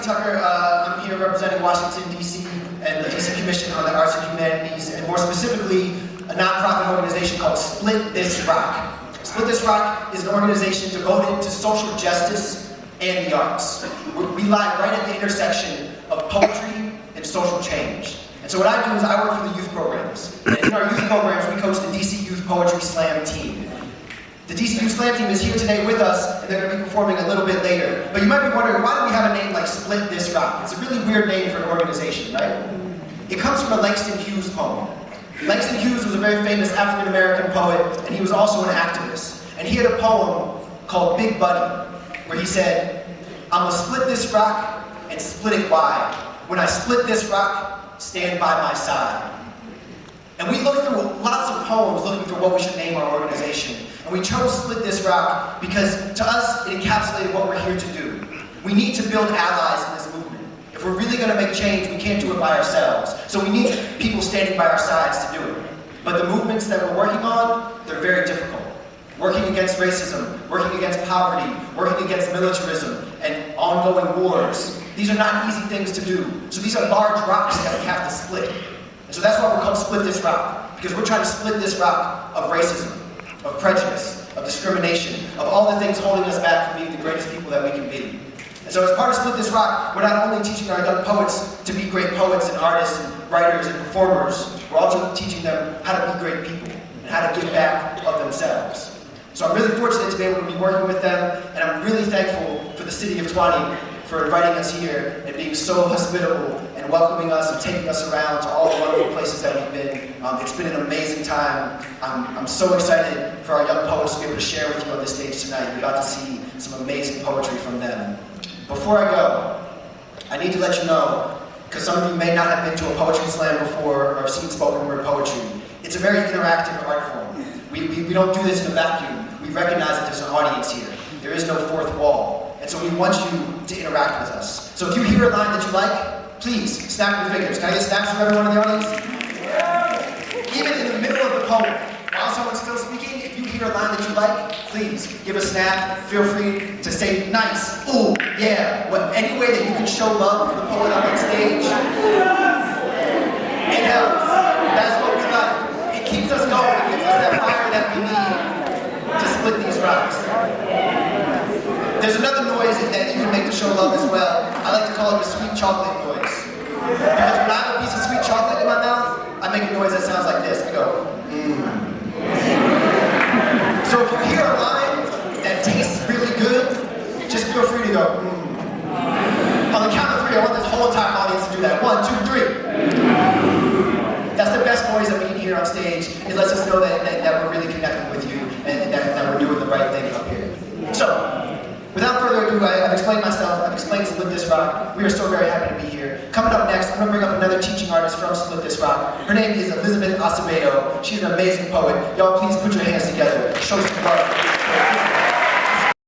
Tucker. I'm here representing Washington, D.C. and the D.C. Commission on the Arts and Humanities, and more specifically, a nonprofit organization called Split This Rock. Split This Rock is an organization devoted to social justice and the arts. We lie right at the intersection of poetry and social change. And so what I do is I work for the youth programs. And in our youth programs, we coach the DC Youth Poetry Slam team. The DC Youth Slam team is here today with us, and they're going to be performing a little bit later. But you might be wondering, why do we have a name like Split This Rock? It's a really weird name for an organization, right? It comes from a Langston Hughes poem. Langston Hughes was a very famous African-American poet, and he was also an activist. And he had a poem called Big Buddy, where he said, "I'ma split this rock and split it wide. When I split this rock, stand by my side." And we looked through lots of poems looking for what we should name our organization. And we chose Split This Rock because to us, it encapsulated what we're here to do. We need to build allies in this movement. If we're really going to make change, we can't do it by ourselves. So we need people standing by our sides to do it. But the movements that we're working on, they're very difficult. Working against racism, working against poverty, working against militarism, and ongoing wars. These are not easy things to do. So these are large rocks that we have to split. And so that's why we're called Split This Rock, because we're trying to split this rock of racism, of prejudice, of discrimination, of all the things holding us back from being the greatest people that we can be. And so as part of Split This Rock, we're not only teaching our young poets to be great poets and artists and writers and performers, we're also teaching them how to be great people and how to give back of themselves. So I'm really fortunate to be able to be working with them, and I'm really thankful for the city of Twanny for inviting us here and being so hospitable and welcoming us and taking us around to all the wonderful places that we've been. It's been an amazing time. I'm so excited for our young poets to be able to share with you on this stage tonight. We got to see some amazing poetry from them. Before I go, I need to let you know, because some of you may not have been to a poetry slam before or seen spoken word poetry. It's a very interactive art form. We don't do this in a vacuum. We recognize that there's an audience here. There is no fourth wall. And so we want you to interact with us. So if you hear a line that you like, please snap your fingers. Can I get snaps from everyone in the audience? Even in the middle of the poem, while someone's still speaking, if you hear a line that you like, please give a snap. Feel free to say nice, ooh, yeah. Any way that you can show love for the poet on that stage, it helps. That's what we like. It keeps us going. It gives us that fire that we need to split these rocks. There's another noise that you can make to show love as well. I like to call it the sweet chocolate noise. Because when I have a piece of sweet chocolate in my mouth, I make a noise that sounds like this. I go, So if you hear a line that tastes really good, just feel free to go, On the count of three, I want this whole entire audience to do that. 1, 2, 3. That's the best noise that we can hear on stage. It lets us know that we're really connecting with you and that we're doing the right thing up here. So, without further ado, I've explained myself, I've explained Split This Rock. We are so very happy to be here. Coming up next, I'm going to bring up another teaching artist from Split This Rock. Her name is Elizabeth Acevedo. She's an amazing poet. Y'all please put your hands together. Show some love.